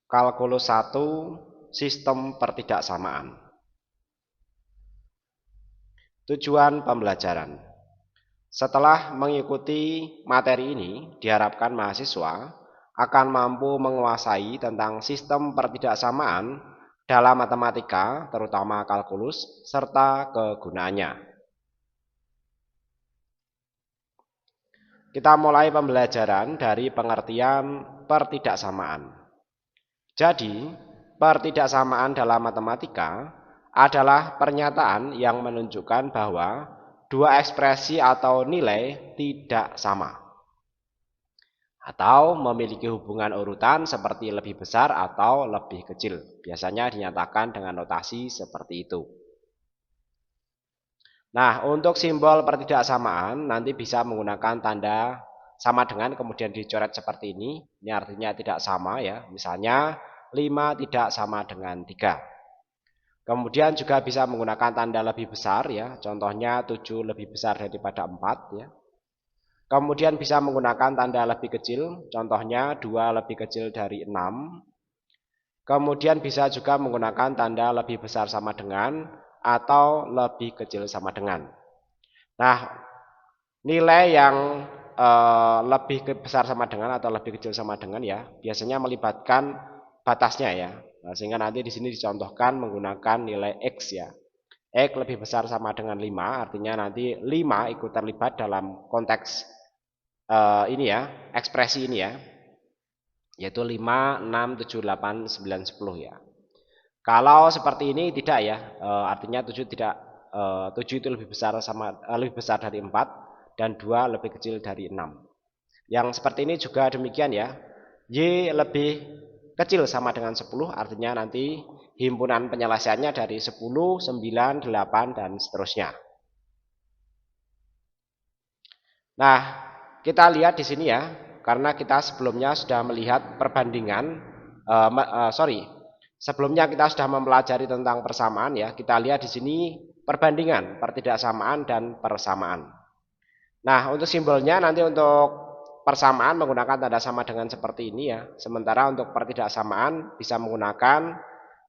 Kalkulus 1 Sistem pertidaksamaan. Tujuan pembelajaran. Setelah mengikuti materi ini, diharapkan mahasiswa akan mampu menguasai tentang sistem pertidaksamaan dalam matematika, terutama kalkulus, serta kegunaannya. Kita mulai pembelajaran dari pengertian pertidaksamaan. Jadi, pertidaksamaan dalam matematika adalah pernyataan yang menunjukkan bahwa dua ekspresi atau nilai tidak sama atau memiliki hubungan urutan seperti lebih besar atau lebih kecil. Biasanya dinyatakan dengan notasi seperti itu. Nah, untuk simbol pertidaksamaan nanti bisa menggunakan tanda sama dengan kemudian dicoret seperti ini. Ini artinya tidak sama ya. Misalnya 5 tidak sama dengan 3. Kemudian juga bisa menggunakan tanda lebih besar ya. Contohnya 7 lebih besar daripada 4 ya. Kemudian bisa menggunakan tanda lebih kecil. Contohnya 2 lebih kecil dari 6. Kemudian bisa juga menggunakan tanda lebih besar sama dengan atau lebih kecil sama dengan. Nah, nilai yang lebih besar sama dengan atau lebih kecil sama dengan ya biasanya melibatkan batasnya ya. Nah, sehingga nanti di sini dicontohkan menggunakan nilai X ya. X lebih besar sama dengan 5, artinya nanti 5 ikut terlibat dalam konteks ini ya, ekspresi ini ya. Yaitu 5, 6, 7, 8, 9, 10 ya. Kalau seperti ini tidak ya, artinya 7 tidak 7 itu lebih besar dari 4 dan 2 lebih kecil dari 6. Yang seperti ini juga demikian ya. Y lebih kecil sama dengan 10, artinya nanti himpunan penyelesaiannya dari 10, 9, 8 dan seterusnya. Nah, kita lihat di sini ya, karena kita sebelumnya sudah melihat perbandingan sebelumnya kita sudah mempelajari tentang persamaan ya. Kita lihat di sini perbandingan pertidaksamaan dan persamaan. Nah, untuk simbolnya nanti untuk persamaan menggunakan tanda sama dengan seperti ini ya. Sementara untuk pertidaksamaan bisa menggunakan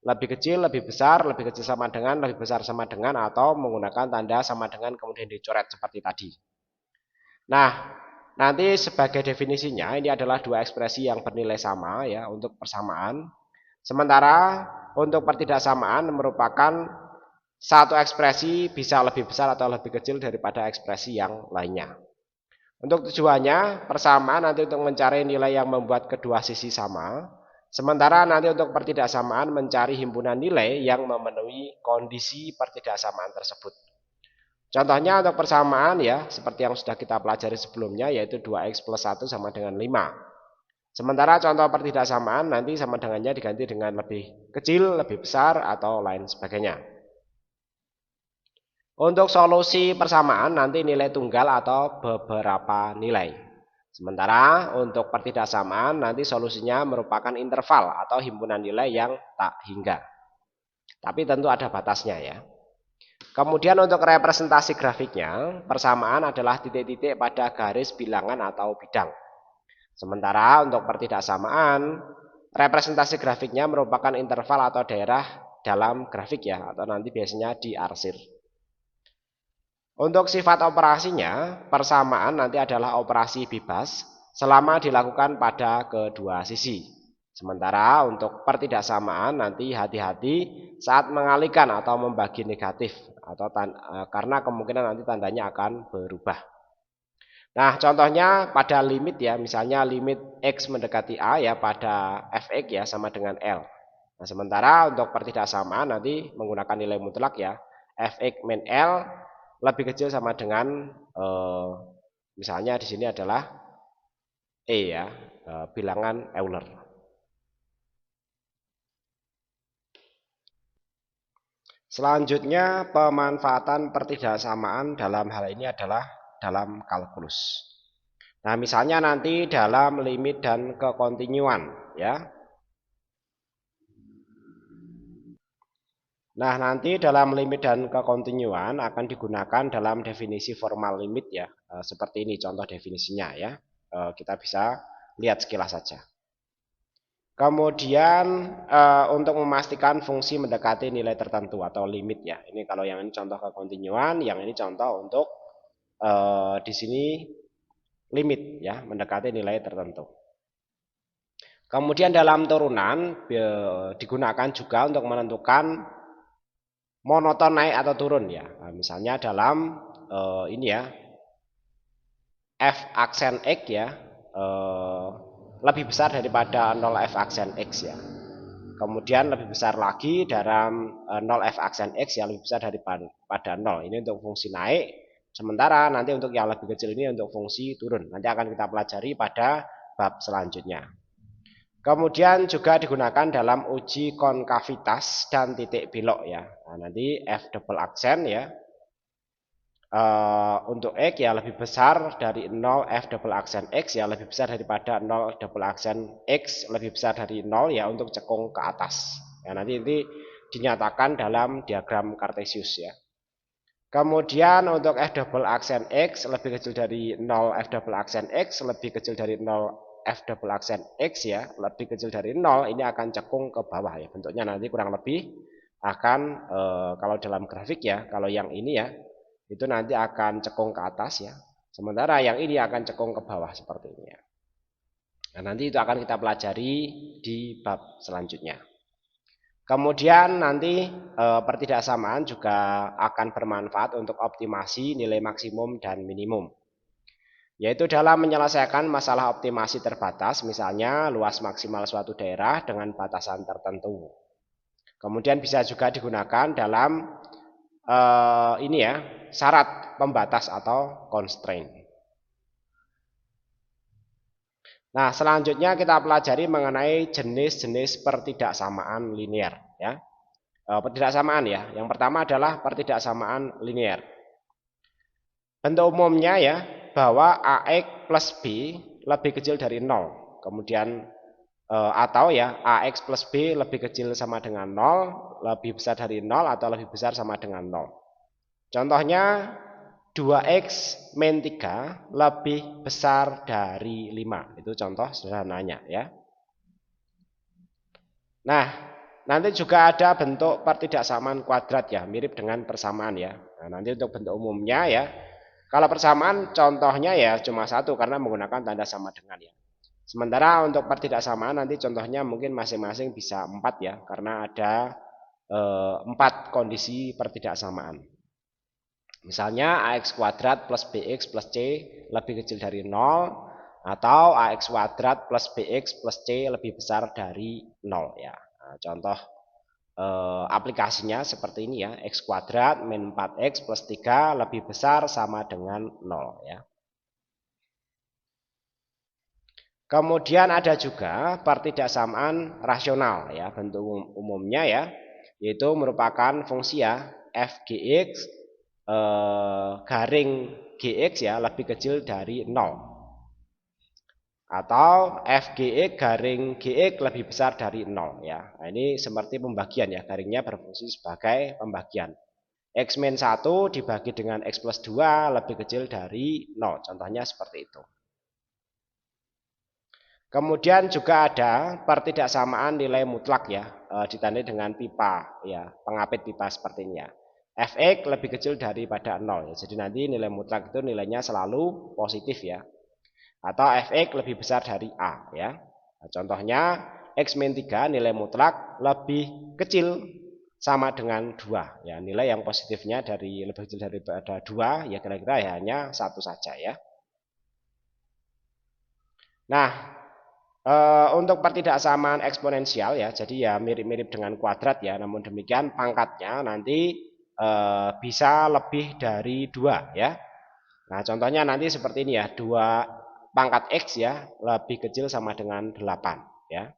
lebih kecil, lebih besar, lebih kecil sama dengan, lebih besar sama dengan, atau menggunakan tanda sama dengan kemudian dicoret seperti tadi. Nah, nanti sebagai definisinya ini adalah dua ekspresi yang bernilai sama ya untuk persamaan. Sementara untuk pertidaksamaan merupakan satu ekspresi bisa lebih besar atau lebih kecil daripada ekspresi yang lainnya. Untuk tujuannya persamaan nanti untuk mencari nilai yang membuat kedua sisi sama. Sementara nanti untuk pertidaksamaan mencari himpunan nilai yang memenuhi kondisi pertidaksamaan tersebut. Contohnya untuk persamaan ya, seperti yang sudah kita pelajari sebelumnya, yaitu 2x plus 1 sama dengan 5. Sementara contoh pertidaksamaan nanti sama dengannya diganti dengan lebih kecil, lebih besar, atau lain sebagainya. Untuk solusi persamaan nanti nilai tunggal atau beberapa nilai. Sementara untuk pertidaksamaan nanti solusinya merupakan interval atau himpunan nilai yang tak hingga. Tapi tentu ada batasnya ya. Kemudian untuk representasi grafiknya, persamaan adalah titik-titik pada garis bilangan atau bidang. Sementara untuk pertidaksamaan, representasi grafiknya merupakan interval atau daerah dalam grafik ya, atau nanti biasanya diarsir. Untuk sifat operasinya, persamaan nanti adalah operasi bebas selama dilakukan pada kedua sisi. Sementara untuk pertidaksamaan nanti hati-hati saat mengalihkan atau membagi negatif atau karena kemungkinan nanti tandanya akan berubah. Nah, contohnya pada limit ya, misalnya limit X mendekati A ya pada Fx ya sama dengan L. Nah, sementara untuk pertidaksamaan nanti menggunakan nilai mutlak ya, Fx min L lebih kecil sama dengan misalnya di sini adalah E ya, bilangan Euler. Selanjutnya pemanfaatan pertidaksamaan dalam hal ini adalah dalam kalkulus. Nah, misalnya nanti dalam limit dan kekontinuan ya. Nah, nanti dalam limit dan kekontinuan akan digunakan dalam definisi formal limit ya. Seperti ini contoh definisinya ya. Kita bisa lihat sekilas saja. Kemudian untuk memastikan fungsi mendekati nilai tertentu atau limit ya. Ini kalau yang ini contoh kekontinuan, yang ini contoh untuk di sini limit ya, mendekati nilai tertentu. Kemudian dalam turunan digunakan juga untuk menentukan monoton naik atau turun ya. Nah, misalnya dalam ini ya, f aksen x ya lebih besar daripada 0 f aksen x ya. Kemudian lebih besar lagi dalam 0 f aksen x ya, lebih besar daripada 0. Ini untuk fungsi naik. Sementara nanti untuk yang lebih kecil ini untuk fungsi turun. Nanti akan kita pelajari pada bab selanjutnya. Kemudian juga digunakan dalam uji konkavitas dan titik belok ya. Nah, nanti f double aksen ya. Untuk x ya lebih besar dari 0 f double aksen x ya lebih besar daripada 0 double aksen x lebih besar dari 0 ya untuk cekung ke atas. Ya, nanti ini dinyatakan dalam diagram Cartesius ya. Kemudian untuk f double aksen x lebih kecil dari 0 f double aksen x lebih kecil dari 0 f double aksen x ya lebih kecil dari 0 ini akan cekung ke bawah ya. Bentuknya nanti kurang lebih akan kalau dalam grafik ya, kalau yang ini ya itu nanti akan cekung ke atas ya. Sementara yang ini akan cekung ke bawah seperti ini ya. Nah, nanti itu akan kita pelajari di bab selanjutnya. Kemudian nanti pertidaksamaan juga akan bermanfaat untuk optimasi nilai maksimum dan minimum. Yaitu dalam menyelesaikan masalah optimasi terbatas, misalnya luas maksimal suatu daerah dengan batasan tertentu. Kemudian bisa juga digunakan dalam ini ya, syarat pembatas atau constraint. Nah, selanjutnya kita pelajari mengenai jenis-jenis pertidaksamaan linear ya. Pertidaksamaan ya. Yang pertama adalah pertidaksamaan linear. Bentuk umumnya ya, bahwa AX plus B lebih kecil dari 0. Kemudian atau ya AX plus B lebih kecil sama dengan 0, lebih besar dari 0 atau lebih besar sama dengan 0. Contohnya 2x min 3 lebih besar dari 5. Itu contoh sederhananya ya. Nah, nanti juga ada bentuk pertidaksamaan kuadrat ya, mirip dengan persamaan ya. Nah, nanti untuk bentuk umumnya ya. Kalau persamaan contohnya ya cuma satu karena menggunakan tanda sama dengan ya. Sementara untuk pertidaksamaan nanti contohnya mungkin masing-masing bisa 4 ya, karena ada 4 kondisi pertidaksamaan. Misalnya ax kuadrat plus bx plus c lebih kecil dari 0 atau ax kuadrat plus bx plus c lebih besar dari 0 ya. Nah, contoh aplikasinya seperti ini ya, x kuadrat min 4x plus 3 lebih besar sama dengan 0 ya. Kemudian ada juga pertidaksamaan rasional ya, bentuk umumnya ya, yaitu merupakan fungsi ya f(gx) garing gx ya lebih kecil dari 0 atau fgx garing gx lebih besar dari 0 ya. Nah, ini seperti pembagian ya, garingnya berfungsi sebagai pembagian. X min 1 dibagi dengan X plus 2 lebih kecil dari 0. Contohnya seperti itu. Kemudian juga ada pertidaksamaan nilai mutlak ya, ditandai dengan pipa ya, pengapit pipa seperti ini ya. Fx lebih kecil daripada 0 ya. Jadi nanti nilai mutlak itu nilainya selalu positif ya. Atau Fx lebih besar dari A ya. Nah, contohnya X min 3 nilai mutlak lebih kecil sama dengan 2 ya. Nilai yang positifnya dari lebih kecil daripada 2 ya kira-kira ya hanya satu saja ya. Nah, untuk pertidaksamaan eksponensial ya, jadi ya mirip-mirip dengan kuadrat ya, namun demikian pangkatnya nanti bisa lebih dari 2 ya. Nah, contohnya nanti seperti ini ya, 2 pangkat X ya lebih kecil sama dengan 8 ya.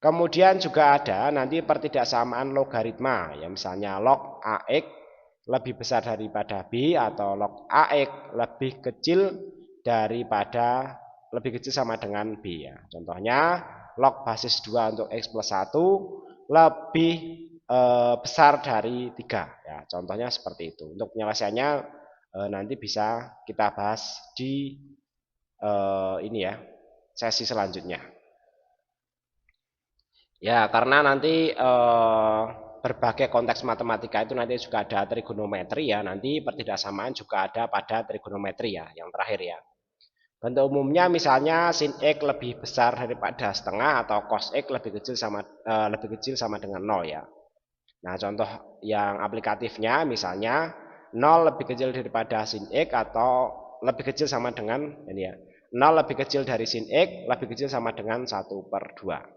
Kemudian juga ada nanti pertidaksamaan logaritma ya, misalnya log AX lebih besar daripada B atau log AX lebih kecil daripada lebih kecil sama dengan B ya. Contohnya log basis 2 untuk X plus 1 lebih besar dari 3 ya. Contohnya seperti itu. Untuk penyelesaiannya nanti bisa kita bahas di ini ya, sesi selanjutnya. Ya, karena nanti berbagai konteks matematika itu nanti juga ada trigonometri ya, nanti pertidaksamaan juga ada pada trigonometri ya, yang terakhir ya. Bentuk umumnya misalnya sin X lebih besar daripada setengah atau cos X lebih kecil sama dengan 0 ya. Nah, contoh yang aplikatifnya misalnya 0 lebih kecil daripada sin X atau lebih kecil sama dengan ini ya. 0 lebih kecil dari sin X lebih kecil sama dengan 1/2.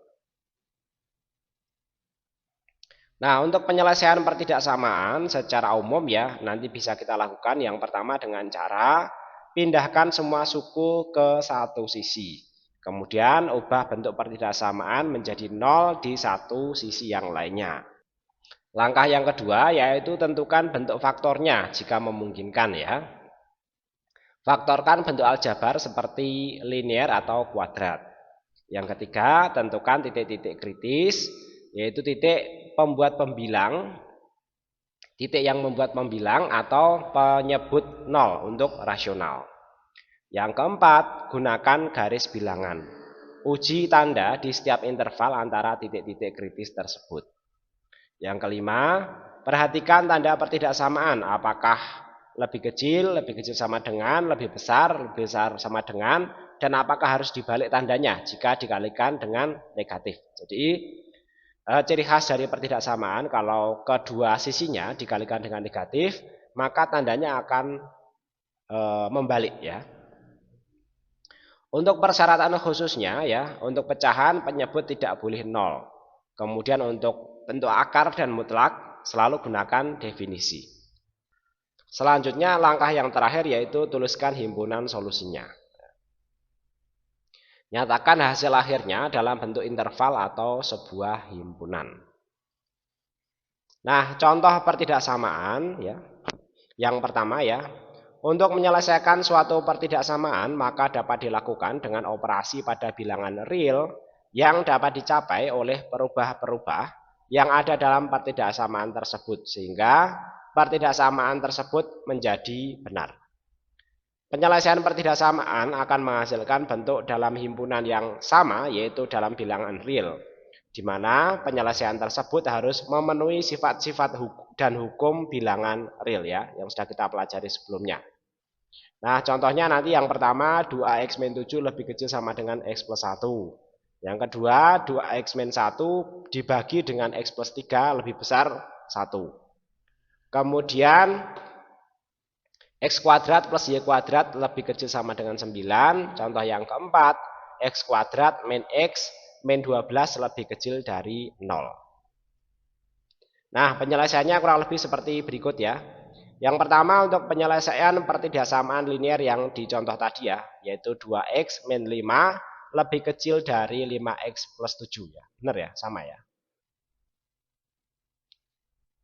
Nah, untuk penyelesaian pertidaksamaan secara umum ya, nanti bisa kita lakukan yang pertama dengan cara pindahkan semua suku ke satu sisi. Kemudian ubah bentuk pertidaksamaan menjadi 0 di satu sisi yang lainnya. Langkah yang kedua yaitu tentukan bentuk faktornya jika memungkinkan ya. Faktorkan bentuk aljabar seperti linear atau kuadrat. Yang ketiga, tentukan titik-titik kritis, yaitu titik pembuat pembilang, titik yang membuat pembilang atau penyebut 0 untuk rasional. Yang keempat, gunakan garis bilangan. Uji tanda di setiap interval antara titik-titik kritis tersebut. Yang kelima, perhatikan tanda pertidaksamaan, apakah lebih kecil sama dengan, lebih besar sama dengan, dan apakah harus dibalik tandanya jika dikalikan dengan negatif. Jadi ciri khas dari pertidaksamaan kalau kedua sisinya dikalikan dengan negatif, maka tandanya akan membalik ya. Untuk persyaratan khususnya ya, untuk pecahan penyebut tidak boleh 0. Kemudian untuk bentuk akar dan mutlak selalu gunakan definisi. Selanjutnya langkah yang terakhir yaitu tuliskan himpunan solusinya. Nyatakan hasil akhirnya dalam bentuk interval atau sebuah himpunan. Nah, contoh pertidaksamaan ya. Yang pertama ya, untuk menyelesaikan suatu pertidaksamaan maka dapat dilakukan dengan operasi pada bilangan real yang dapat dicapai oleh perubah-perubah yang ada dalam pertidaksamaan tersebut sehingga pertidaksamaan tersebut menjadi benar. Penyelesaian pertidaksamaan akan menghasilkan bentuk dalam himpunan yang sama yaitu dalam bilangan real, di mana penyelesaian tersebut harus memenuhi sifat-sifat dan hukum bilangan real ya yang sudah kita pelajari sebelumnya. Nah, contohnya nanti yang pertama 2x min 7 lebih kecil sama dengan x plus 1. Yang kedua 2x min 1 dibagi dengan x plus 3 lebih besar 1. Kemudian x kuadrat plus y kuadrat lebih kecil sama dengan 9. Contoh yang keempat x kuadrat min x min 12 lebih kecil dari 0. Nah, penyelesaiannya kurang lebih seperti berikut ya. Yang pertama untuk penyelesaian pertidaksamaan linear yang dicontoh tadi ya, yaitu 2x min 5 lebih kecil dari 5x plus 7 ya. Benar ya, sama ya.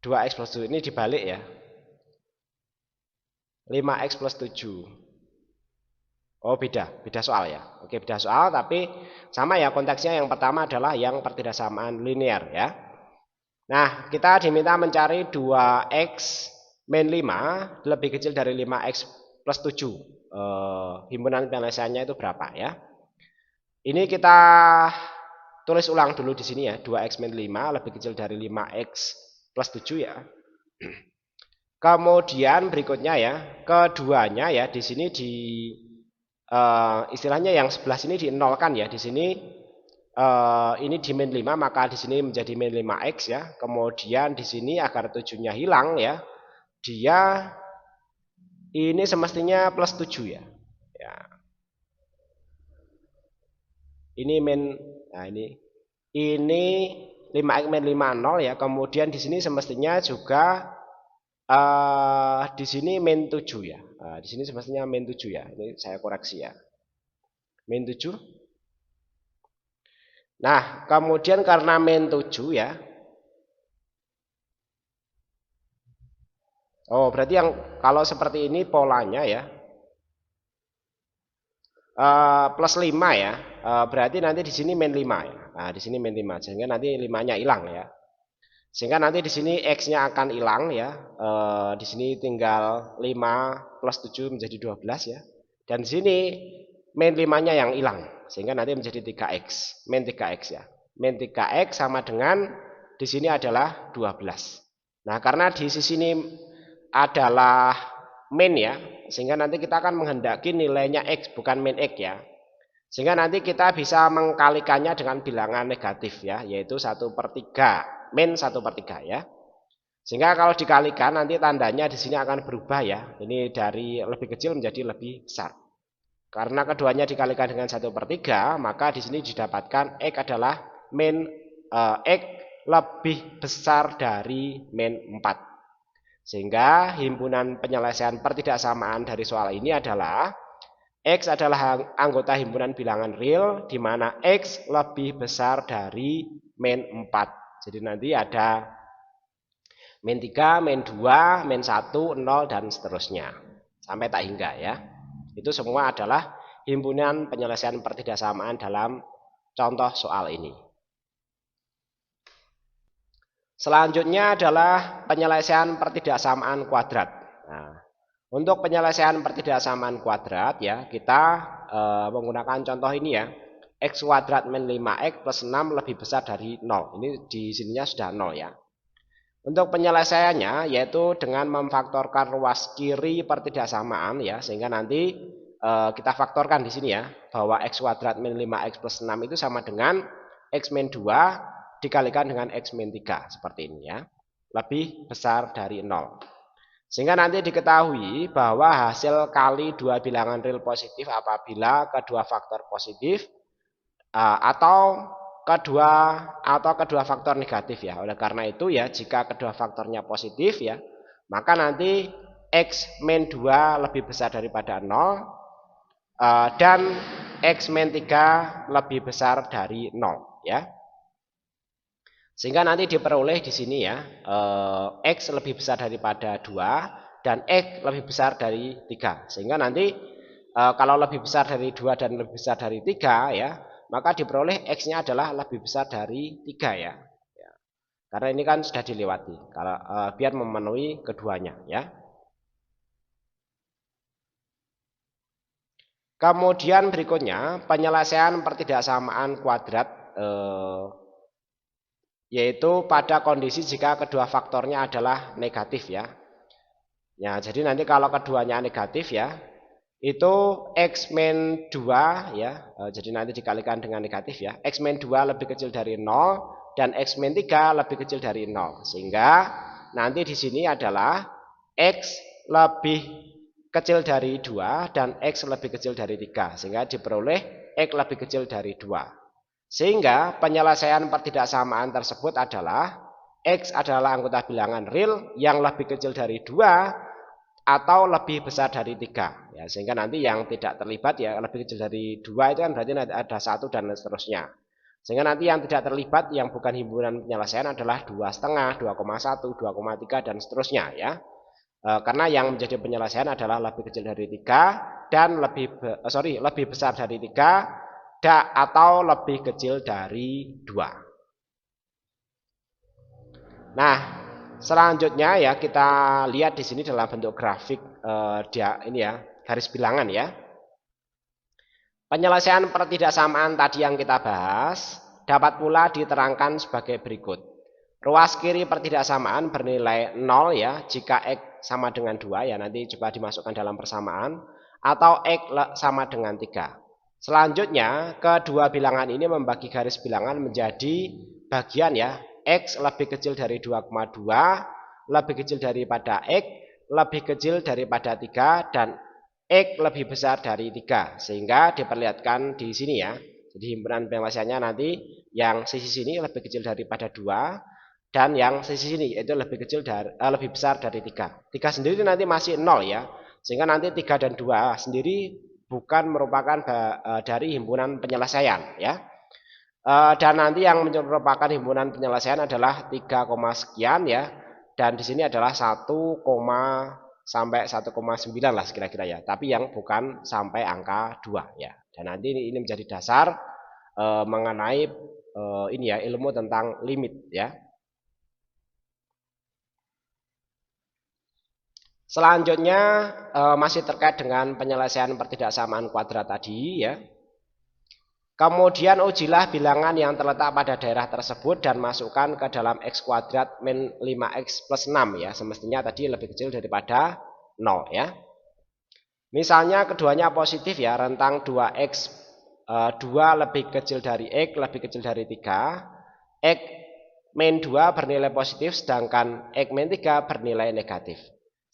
2x plus 7 ini dibalik ya. 5x plus 7. Oh beda soal ya. Oke, beda soal tapi sama ya konteksnya. Yang pertama adalah yang pertidaksamaan linear ya. Nah, kita diminta mencari 2x min 5 lebih kecil dari 5x plus 7. Himpunan penyelesaiannya itu berapa ya? Ini kita tulis ulang dulu di sini ya. 2x min 5 lebih kecil dari 5x plus 7 ya. Kemudian berikutnya ya, keduanya ya di sini istilahnya yang sebelah sini dinolkan ya. Di sini ini di min 5 maka di sini menjadi min 5x ya. Kemudian di sini agar 7-nya hilang ya. Dia ini semestinya plus 7 ya. Ini min, nah ini 5x min 5 0 ya. Kemudian di sini semestinya juga di sini min 7 ya. Di sini semestinya min 7 ya. Ini saya koreksi ya. Min 7. Nah, kemudian karena min 7 ya. Oh, berarti yang kalau seperti ini polanya ya. Plus 5 ya. Berarti nanti di sini min 5 ya. Nah, di sini min 5 sehingga nanti 5-nya hilang ya. Sehingga nanti di sini x-nya akan hilang ya. Di sini tinggal 5 plus 7 menjadi 12 ya. Dan di sini min 5-nya yang hilang. sehingga nanti menjadi 3x, min 3x ya. Min 3x sama dengan di sini adalah 12. Nah, karena di sisi ini adalah min ya, sehingga nanti kita akan menghendaki nilainya x bukan min x ya. Sehingga nanti kita bisa mengkalikannya dengan bilangan negatif ya, yaitu 1/3, min 1/3 ya. Sehingga kalau dikalikan nanti tandanya di sini akan berubah ya. Ini dari lebih kecil menjadi lebih besar. Karena keduanya dikalikan dengan 1/3, maka di sini didapatkan x adalah min x lebih besar dari min 4. Sehingga himpunan penyelesaian pertidaksamaan dari soal ini adalah x adalah anggota himpunan bilangan real di mana x lebih besar dari min 4. Jadi nanti ada min 3, min 2, min 1, 0, dan seterusnya. Sampai tak hingga ya. Itu semua adalah himpunan penyelesaian pertidaksamaan dalam contoh soal ini. Selanjutnya adalah penyelesaian pertidaksamaan kuadrat. Nah, untuk penyelesaian pertidaksamaan kuadrat ya, kita menggunakan contoh ini ya. X kuadrat min 5x plus 6 lebih besar dari 0. Ini di sininya sudah 0 ya. Untuk penyelesaiannya yaitu dengan memfaktorkan ruas kiri pertidaksamaan ya, sehingga nanti kita faktorkan di sini ya, bahwa x kuadrat min 5x plus 6 itu sama dengan x min 2 dikalikan dengan x min 3 seperti ini ya, lebih besar dari 0. Sehingga nanti diketahui bahwa hasil kali dua bilangan real positif apabila kedua faktor positif atau kedua faktor negatif ya. Oleh karena itu ya, jika kedua faktornya positif ya, maka nanti x min 2 lebih besar daripada 0 dan x min 3 lebih besar dari 0 ya. Sehingga nanti diperoleh di sini ya, x lebih besar daripada 2 dan x lebih besar dari 3. Sehingga nanti kalau lebih besar dari 2 dan lebih besar dari 3 ya, maka diperoleh x-nya adalah lebih besar dari 3 ya. Karena ini kan sudah dilewati, kalau biar memenuhi keduanya ya. Kemudian berikutnya penyelesaian pertidaksamaan kuadrat yaitu pada kondisi jika kedua faktornya adalah negatif ya. Ya, jadi nanti kalau keduanya negatif ya, itu x min 2 ya, jadi nanti dikalikan dengan negatif ya, x min 2 lebih kecil dari 0 dan x min 3 lebih kecil dari 0, sehingga nanti di sini adalah x lebih kecil dari 2 dan x lebih kecil dari 3, sehingga diperoleh x lebih kecil dari 2. Sehingga penyelesaian pertidaksamaan tersebut adalah x adalah anggota bilangan real yang lebih kecil dari 2 atau lebih besar dari 3 ya, sehingga nanti yang tidak terlibat ya, lebih kecil dari 2 itu kan berarti ada 1 dan seterusnya. Sehingga nanti yang tidak terlibat yang bukan himpunan penyelesaian adalah 2,5, 2,1, 2,3 dan seterusnya ya. Karena yang menjadi penyelesaian adalah lebih kecil dari 3 dan lebih besar dari 3 atau lebih kecil dari 2. Nah, selanjutnya ya kita lihat di sini dalam bentuk grafik ini ya, garis bilangan ya. Penyelesaian pertidaksamaan tadi yang kita bahas dapat pula diterangkan sebagai berikut. Ruas kiri pertidaksamaan bernilai 0 ya jika x sama dengan 2 ya, nanti coba dimasukkan dalam persamaan, atau x sama dengan 3. Selanjutnya kedua bilangan ini membagi garis bilangan menjadi bagian ya, x lebih kecil dari 2,2, lebih kecil daripada x, lebih kecil daripada 3, dan x lebih besar dari 3. Sehingga diperlihatkan di sini ya. Jadi himpunan penyelesaiannya nanti yang sisi sini lebih kecil daripada 2 dan yang sisi sini itu lebih besar dari 3. 3 sendiri nanti masih 0 ya. Sehingga nanti 3 dan 2 sendiri bukan merupakan dari himpunan penyelesaian ya. Dan nanti yang merupakan himpunan penyelesaian adalah 3, sekian ya, dan di sini adalah 1, sampai 1,9 lah kira-kira ya, tapi yang bukan sampai angka 2 ya. Dan nanti ini menjadi dasar mengenai ini ya, ilmu tentang limit ya. Selanjutnya masih terkait dengan penyelesaian pertidaksamaan kuadrat tadi ya. Kemudian ujilah bilangan yang terletak pada daerah tersebut dan masukkan ke dalam X kuadrat min 5X plus 6 ya. Semestinya tadi lebih kecil daripada 0 ya. Misalnya keduanya positif ya, rentang 2X 2 lebih kecil dari X lebih kecil dari 3. X min 2 bernilai positif sedangkan X min 3 bernilai negatif.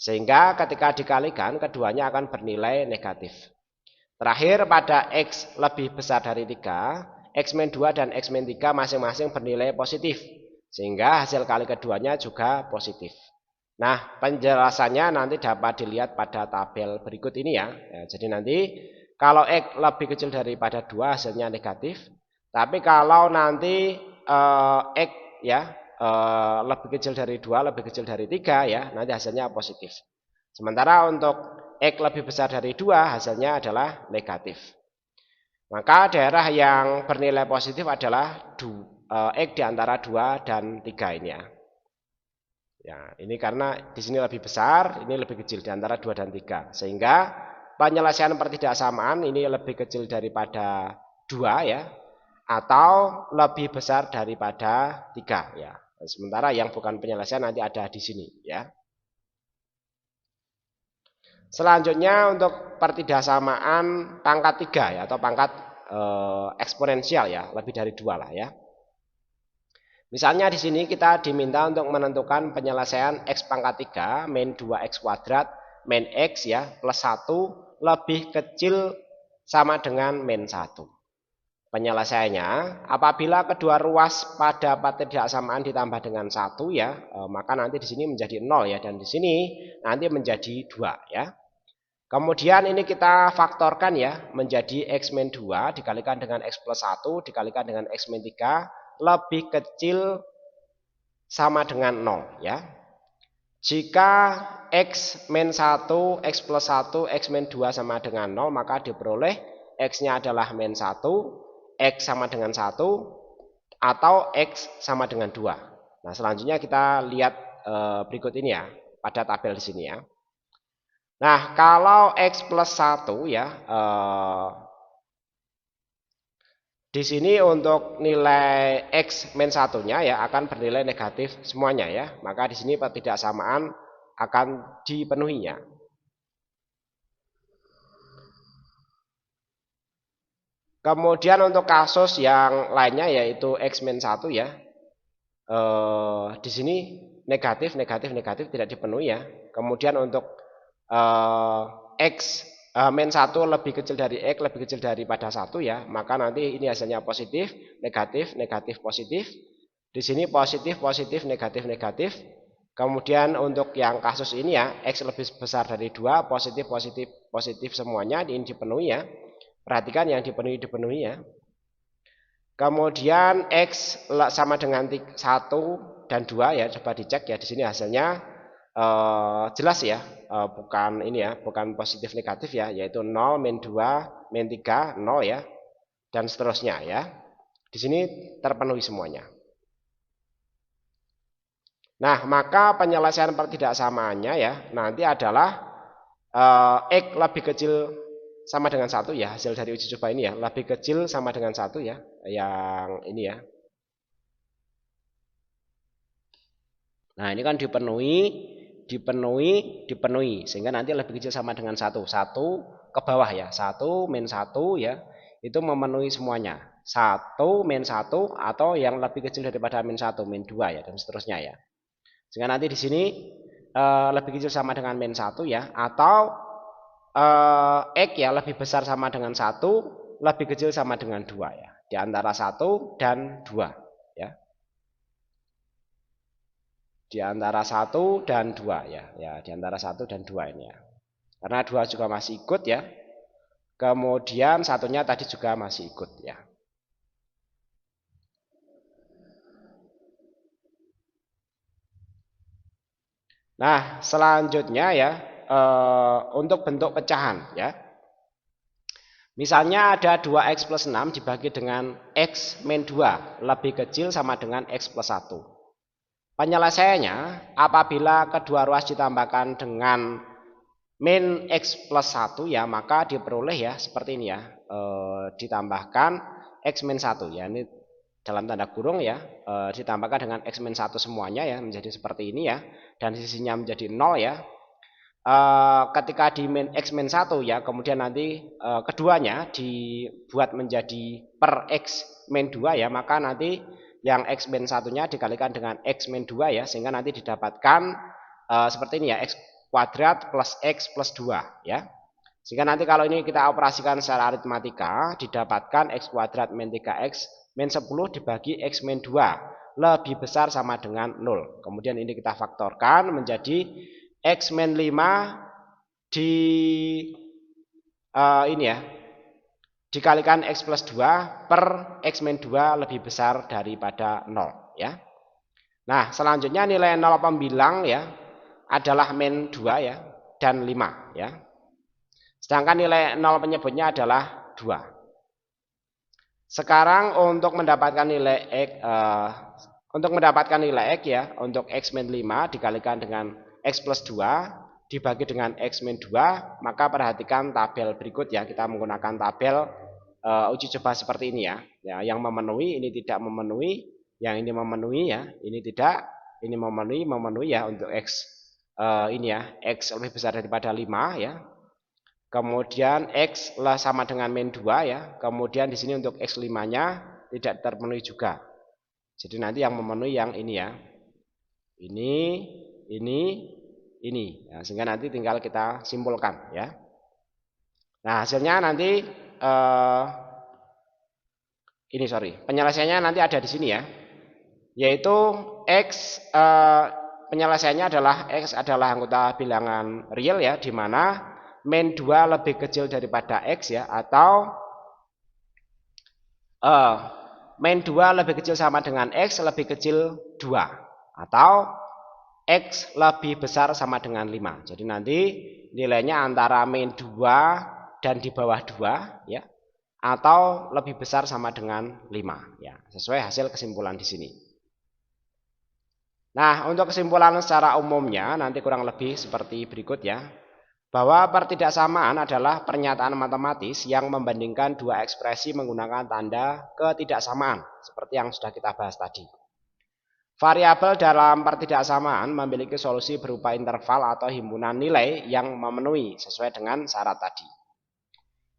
Sehingga ketika dikalikan keduanya akan bernilai negatif. Terakhir pada X lebih besar dari 3, X min 2 dan X min 3 masing-masing bernilai positif. Sehingga hasil kali keduanya juga positif. Nah, penjelasannya nanti dapat dilihat pada tabel berikut ini ya. Jadi nanti kalau X lebih kecil daripada 2 hasilnya negatif. Tapi kalau nanti X ya lebih kecil dari 2, lebih kecil dari 3 ya, nanti hasilnya positif. Sementara untuk X lebih besar dari 2 hasilnya adalah negatif. Maka daerah yang bernilai positif adalah X di antara 2 dan 3 ini ya. Ya, ini karena di sini lebih besar, ini lebih kecil di antara 2 dan 3. Sehingga penyelesaian pertidaksamaan ini lebih kecil daripada 2 ya, atau lebih besar daripada 3 ya. Sementara yang bukan penyelesaian nanti ada di sini ya. Selanjutnya untuk pertidaksamaan pangkat 3 ya, atau pangkat eksponensial ya, lebih dari 2 lah ya. Misalnya di sini kita diminta untuk menentukan penyelesaian X pangkat 3 min 2X kuadrat min X ya plus 1 lebih kecil sama dengan min 1. Penyelesaiannya apabila kedua ruas pada pertidaksamaan ditambah dengan 1 ya, maka nanti di sini menjadi 0 ya, dan di sini nanti menjadi 2 ya. Kemudian ini kita faktorkan ya menjadi X min 2 dikalikan dengan X plus 1 dikalikan dengan X min 3 lebih kecil sama dengan 0 ya. Jika X min 1, X plus 1, X min 2 sama dengan 0 maka diperoleh X-nya adalah min 1, X sama dengan 1 atau X sama dengan 2. Nah selanjutnya kita lihat berikut ini ya pada tabel di sini ya. Nah, kalau X plus 1 ya, di sini untuk nilai X min 1-nya ya akan bernilai negatif semuanya ya. Maka di sini pertidaksamaan akan dipenuhinya. Kemudian untuk kasus yang lainnya yaitu X min 1 ya, di sini negatif tidak dipenuhi ya. Kemudian untuk X min 1 lebih kecil dari X lebih kecil daripada 1 ya, maka nanti ini hasilnya positif, negatif, positif. Di sini positif, negatif. Kemudian untuk yang kasus ini ya, X lebih besar dari 2, positif semuanya ini dipenuhi ya. Perhatikan yang dipenuhi ya. Kemudian X sama dengan 1 dan 2 ya, coba dicek ya, di sini hasilnya jelas ya, bukan ini ya, bukan positif negatif ya, yaitu 0, min 2, min 3, 0 ya, dan seterusnya ya. Di sini terpenuhi semuanya. Nah, maka penyelesaian pertidaksamaannya ya nanti adalah X lebih kecil sama dengan 1 ya, hasil dari uji coba ini ya, lebih kecil sama dengan 1 ya, yang ini ya. Nah, ini kan dipenuhi, sehingga nanti lebih kecil sama dengan 1 ke bawah ya, 1 min 1 ya, itu memenuhi semuanya, 1 min 1 atau yang lebih kecil daripada min 1, min 2 ya, dan seterusnya ya. Sehingga nanti di sini lebih kecil sama dengan min 1 ya, atau X ya lebih besar sama dengan 1, lebih kecil sama dengan 2 ya, di antara 1 dan 2 ya. Di antara 1 dan 2 ya, di antara 1 dan 2 ini ya. Karena 2 juga masih ikut ya. Kemudian satunya tadi juga masih ikut ya. Nah, selanjutnya ya untuk bentuk pecahan ya. Misalnya ada 2X plus 6 dibagi dengan X min 2 lebih kecil sama dengan X plus 1. Penyelesaiannya apabila kedua ruas ditambahkan dengan min X plus 1 ya, maka diperoleh ya seperti ini ya, ditambahkan X-1 ya. Ini dalam tanda kurung ya, ditambahkan dengan X-1 semuanya ya, menjadi seperti ini ya, dan sisinya menjadi 0 ya. Ketika di X-1 ya, kemudian nanti keduanya dibuat menjadi per X-2 ya, maka nanti yang X-1 nya dikalikan dengan X-2 ya, sehingga nanti didapatkan seperti ini ya, X kuadrat plus X plus 2 ya. Sehingga nanti kalau ini kita operasikan secara aritmatika, didapatkan X kuadrat min 3X min 10 dibagi X min 2 lebih besar sama dengan 0. Kemudian ini kita faktorkan menjadi X min 5 di ini ya, dikalikan X plus 2 per X min 2 lebih besar daripada 0 ya. Nah, selanjutnya nilai 0 pembilang ya adalah min 2 ya dan 5 ya. Sedangkan nilai 0 penyebutnya adalah 2. Sekarang untuk mendapatkan nilai X, ya, untuk X min 5 dikalikan dengan X plus 2 dibagi dengan X min 2, maka perhatikan tabel berikut ya. Kita menggunakan tabel uji coba seperti ini ya. Ya, yang memenuhi, ini tidak memenuhi, yang ini memenuhi ya, ini tidak, ini memenuhi ya untuk X ini ya, X lebih besar daripada 5 ya. Kemudian X sama dengan min 2 ya. Kemudian di sini untuk X5-nya tidak terpenuhi juga. Jadi nanti yang memenuhi yang ini ya. Ini. Ya, sehingga nanti tinggal kita simpulkan ya. Nah, hasilnya nanti penyelesaiannya nanti ada di sini ya. Yaitu X penyelesaiannya adalah X adalah anggota bilangan real ya, di mana min 2 lebih kecil daripada X ya, atau min 2 lebih kecil sama dengan X lebih kecil 2, atau X lebih besar sama dengan 5. Jadi nanti nilainya antara min 2 dan di bawah 2 ya, atau lebih besar sama dengan 5 ya, sesuai hasil kesimpulan di sini. Nah, untuk kesimpulan secara umumnya nanti kurang lebih seperti berikut ya. Bahwa pertidaksamaan adalah pernyataan matematis yang membandingkan dua ekspresi menggunakan tanda ketidaksamaan, seperti yang sudah kita bahas tadi. Variabel dalam pertidaksamaan memiliki solusi berupa interval atau himpunan nilai yang memenuhi sesuai dengan syarat tadi.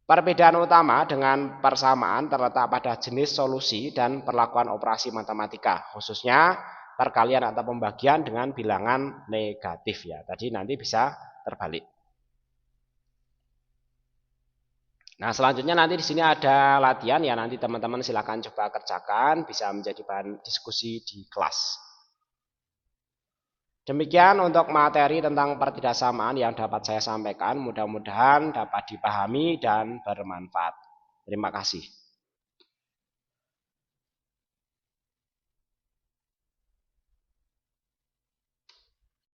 Perbedaan utama dengan persamaan terletak pada jenis solusi dan perlakuan operasi matematika, khususnya perkalian atau pembagian dengan bilangan negatif ya. Tadi nanti bisa terbalik. Nah, selanjutnya nanti di sini ada latihan ya, nanti teman-teman silakan coba kerjakan, bisa menjadi bahan diskusi di kelas. Demikian untuk materi tentang pertidaksamaan yang dapat saya sampaikan, mudah-mudahan dapat dipahami dan bermanfaat. Terima kasih.